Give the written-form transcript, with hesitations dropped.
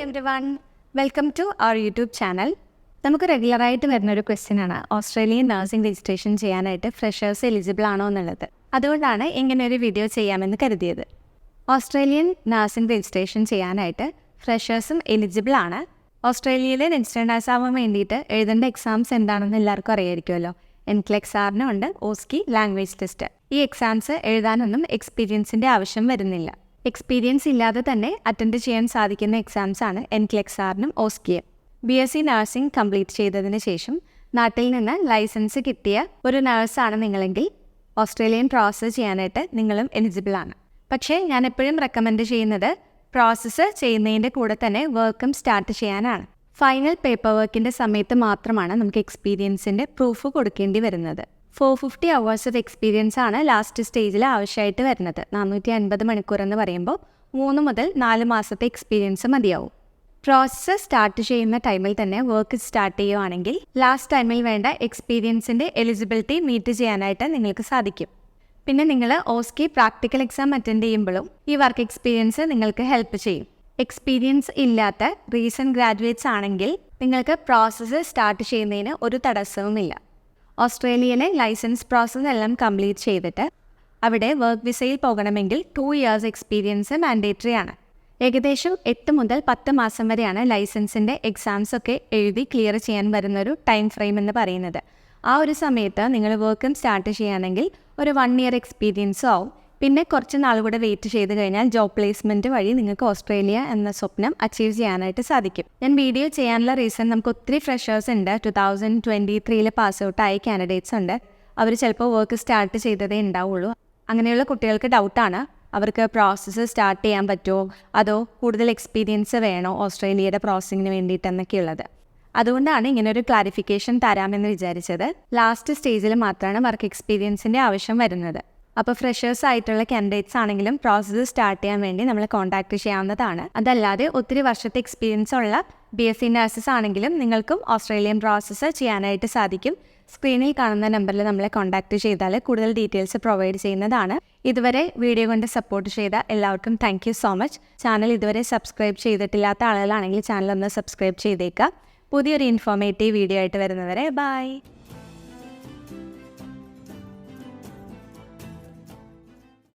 Everyone, welcome to our YouTube channel. നമുക്ക് റെഗുലറായിട്ട് വരുന്നൊരു ക്വസ്റ്റ്യൻ ആണ് ഓസ്ട്രേലിയൻ നഴ്സിംഗ് രജിസ്ട്രേഷൻ ചെയ്യാനായിട്ട് ഫ്രഷേഴ്സ് എലിജിബിൾ ആണോ എന്നുള്ളത്. അതുകൊണ്ടാണ് ഇങ്ങനൊരു വീഡിയോ ചെയ്യാമെന്ന് കരുതിയത്. ഓസ്ട്രേലിയൻ നഴ്സിംഗ് രജിസ്ട്രേഷൻ ചെയ്യാനായിട്ട് ഫ്രഷേഴ്സും എലിജിബിൾ ആണ്. ഓസ്ട്രേലിയയിൽ രജിസ്റ്റേർഡ് നഴ്സ് ആവാൻ വേണ്ടിയിട്ട് എഴുതേണ്ട എക്സാംസ് എന്താണെന്ന് എല്ലാവർക്കും അറിയായിരിക്കുമല്ലോ. NCLEX-R ഉണ്ട്, OSCE ലാംഗ്വേജ് ടെസ്റ്റ്. ഈ എക്സാംസ് എഴുതാനൊന്നും എക്സ്പീരിയൻസിൻ്റെ ആവശ്യം വരുന്നില്ല. എക്സ്പീരിയൻസ് ഇല്ലാതെ തന്നെ അറ്റൻഡ് ചെയ്യാൻ സാധിക്കുന്ന എക്സാംസാണ് NCLEX-Rനും OSCE. BSc നഴ്സിംഗ് കംപ്ലീറ്റ് ചെയ്തതിന് ശേഷം നാട്ടിൽ നിന്ന് ലൈസൻസ് കിട്ടിയ ഒരു നഴ്സാണ് നിങ്ങളെങ്കിൽ ഓസ്ട്രേലിയൻ പ്രോസസ്സ് ചെയ്യാനായിട്ട് നിങ്ങളും എലിജിബിൾ ആണ്. പക്ഷേ ഞാൻ എപ്പോഴും റെക്കമെൻഡ് ചെയ്യുന്നത് പ്രോസസ്സ് ചെയ്യുന്നതിൻ്റെ കൂടെ തന്നെ വർക്കും സ്റ്റാർട്ട് ചെയ്യാനാണ്. ഫൈനൽ പേപ്പർ വർക്കിൻ്റെ സമയത്ത് മാത്രമാണ് നമുക്ക് എക്സ്പീരിയൻസിൻ്റെ പ്രൂഫ് കൊടുക്കേണ്ടി വരുന്നത്. 450 hours ഓഫ് എക്സ്പീരിയൻസ് ആണ് ലാസ്റ്റ് സ്റ്റേജിൽ ആവശ്യമായിട്ട് വരുന്നത്. 450 മണിക്കൂർ എന്ന് പറയുമ്പോൾ 3 മുതൽ 4 മാസത്തെ എക്സ്പീരിയൻസ് മതിയാവും. പ്രോസസ്സ് സ്റ്റാർട്ട് ചെയ്യുന്ന ടൈമിൽ തന്നെ വർക്ക് സ്റ്റാർട്ട് ചെയ്യുവാണെങ്കിൽ ലാസ്റ്റ് ടൈമിൽ വേണ്ട എക്സ്പീരിയൻസിൻ്റെ എലിജിബിലിറ്റി മീറ്റ് ചെയ്യാനായിട്ട് നിങ്ങൾക്ക് സാധിക്കും. പിന്നെ നിങ്ങൾ OSCE പ്രാക്ടിക്കൽ എക്സാം അറ്റൻഡ് ചെയ്യുമ്പോഴും ഈ വർക്ക് എക്സ്പീരിയൻസ് നിങ്ങൾക്ക് ഹെൽപ്പ് ചെയ്യും. എക്സ്പീരിയൻസ് ഇല്ലാത്ത റീസെൻറ്റ് ഗ്രാജുവേറ്റ്സ് ആണെങ്കിൽ നിങ്ങൾക്ക് പ്രോസസ്സ് സ്റ്റാർട്ട് ചെയ്യുന്നതിന് ഒരു തടസ്സവുമില്ല. ഓസ്ട്രേലിയയിലെ ലൈസൻസ് പ്രോസസ്സ് എല്ലാം കംപ്ലീറ്റ് ചെയ്തിട്ട് അവിടെ വർക്ക് വിസയിൽ പോകണമെങ്കിൽ 2 years എക്സ്പീരിയൻസ് മാൻഡേറ്ററി ആണ്. ഏകദേശം 8 മുതൽ 10 മാസം വരെയാണ് ലൈസൻസിൻ്റെ എക്സാംസ് ഒക്കെ എഴുതി ക്ലിയർ ചെയ്യാൻ വരുന്നൊരു ടൈം ഫ്രെയിം എന്ന് പറയുന്നത്. ആ ഒരു സമയത്ത് നിങ്ങൾ വർക്കും സ്റ്റാർട്ട് ചെയ്യുകയാണെങ്കിൽ ഒരു 1 year എക്സ്പീരിയൻസും ആവും. പിന്നെ കുറച്ച് നാൾ കൂടെ വെയിറ്റ് ചെയ്ത് കഴിഞ്ഞാൽ ജോബ് പ്ലേസ്മെൻറ്റ് വഴി നിങ്ങൾക്ക് ഓസ്ട്രേലിയ എന്ന സ്വപ്നം അച്ചീവ് ചെയ്യാനായിട്ട് സാധിക്കും. ഞാൻ വീഡിയോ ചെയ്യാനുള്ള റീസൺ, നമുക്ക് ഒത്തിരി ഫ്രഷേഴ്സ് ഉണ്ട്. 2023 പാസ് ഔട്ടായ കാൻഡിഡേറ്റ്സ് ഉണ്ട്. അവർ ചിലപ്പോൾ വർക്ക് സ്റ്റാർട്ട് ചെയ്തതേ ഉണ്ടാവുള്ളൂ. അങ്ങനെയുള്ള കുട്ടികൾക്ക് ഡൗട്ടാണ്, അവർക്ക് പ്രോസസ്സ് സ്റ്റാർട്ട് ചെയ്യാൻ പറ്റുമോ, അതോ കൂടുതൽ എക്സ്പീരിയൻസ് വേണോ ഓസ്ട്രേലിയയുടെ പ്രോസസ്സിങ്ങിന് വേണ്ടിയിട്ടെന്നൊക്കെയുള്ളത്. അതുകൊണ്ടാണ് ഇങ്ങനൊരു ക്ലാരിഫിക്കേഷൻ തരാമെന്ന് വിചാരിച്ചത്. ലാസ്റ്റ് സ്റ്റേജിൽ മാത്രമാണ് വർക്ക് എക്സ്പീരിയൻസിൻ്റെ ആവശ്യം വരുന്നത്. അപ്പോൾ ഫ്രഷേഴ്സ് ആയിട്ടുള്ള കാൻഡിഡേറ്റ്സ് ആണെങ്കിലും പ്രോസസ്സ് സ്റ്റാർട്ട് ചെയ്യാൻ വേണ്ടി നമ്മൾ കോൺടാക്ട് ചെയ്യാവുന്നതാണ്. അതല്ലാതെ ഒത്തിരി വർഷത്തെ എക്സ്പീരിയൻസ് ഉള്ള BSc നഴ്സസ് ആണെങ്കിലും നിങ്ങൾക്കും ഓസ്ട്രേലിയൻ പ്രോസസ്സ് ചെയ്യാനായിട്ട് സാധിക്കും. സ്ക്രീനിൽ കാണുന്ന നമ്പറിൽ നമ്മളെ കോൺടാക്ട് ചെയ്താൽ കൂടുതൽ ഡീറ്റെയിൽസ് പ്രൊവൈഡ് ചെയ്യുന്നതാണ്. ഇതുവരെ വീഡിയോ കൊണ്ട് സപ്പോർട്ട് ചെയ്ത എല്ലാവർക്കും thank you so much. Channel ഇതുവരെ സബ്സ്ക്രൈബ് ചെയ്തിട്ടില്ലാത്ത ആളുകളാണെങ്കിൽ ചാനൽ ഒന്ന് സബ്സ്ക്രൈബ് ചെയ്തേക്കുക. പുതിയൊരു ഇൻഫോർമേറ്റീവ് വീഡിയോ ആയിട്ട് വരുന്നവരെ ബൈ.